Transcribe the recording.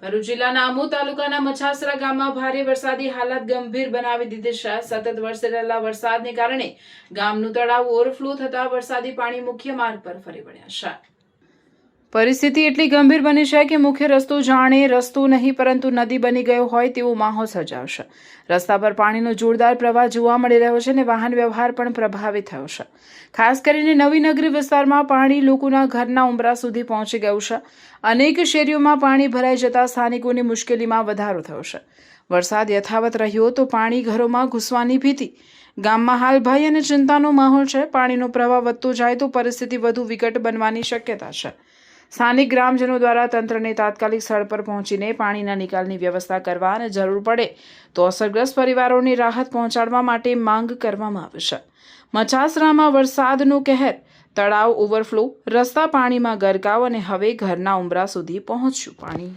ભરૂચ જિલ્લાના આમોદ તાલુકાના મછાસરા ગામમાં ભારે વરસાદી હાલત ગંભીર બનાવી દીધી છે। સતત વરસી રહેલા વરસાદને કારણે ગામનું તળાવ ઓવરફ્લો થતા વરસાદી પાણી મુખ્ય માર્ગ પર ફરી વળ્યા છે। પરિસ્થિતિ એટલી ગંભીર બની છે કે મુખ્ય રસ્તો જાણે રસ્તો નહીં પરંતુ નદી બની ગયો હોય તેવો માહોલ સર્જાયો છે। રસ્તા પર પાણીનો જોરદાર પ્રવાહ જોવા મળી રહ્યો છે અને વાહન વ્યવહાર પણ પ્રભાવિત થયો છે। ખાસ કરીને નવી નગરી વિસ્તારમાં પાણી લોકોના ઘરના ઉંબરા સુધી પહોંચી ગયું છે। અનેક શેરીઓમાં પાણી ભરાઈ જતા સ્થાનિકોની મુશ્કેલીમાં વધારો થયો છે। વરસાદ યથાવત રહ્યો તો પાણી ઘરોમાં ઘૂસવાની ભીતિ। ગામમાં હાલ ભય અને ચિંતાનો માહોલ છે। પાણીનો પ્રવાહ વધતો જાય તો પરિસ્થિતિ વધુ વિકટ બનવાની શક્યતા છે। સ્થાનિક ગ્રામજનો દ્વારા તંત્રને તાત્કાલિક સ્થળ પર પહોંચીને પાણીના નિકાલની વ્યવસ્થા કરવા અને જરૂર પડે તો અસરગ્રસ્ત પરિવારોને રાહત પહોંચાડવા માટે માંગ કરવામાં આવી છે। મછાસરામાં વરસાદનો કહેર, તળાવ ઓવરફ્લો, રસ્તા પાણીમાં ગરકાવ અને હવે ઘરના ઉંબરા સુધી પહોંચ્યું પાણી।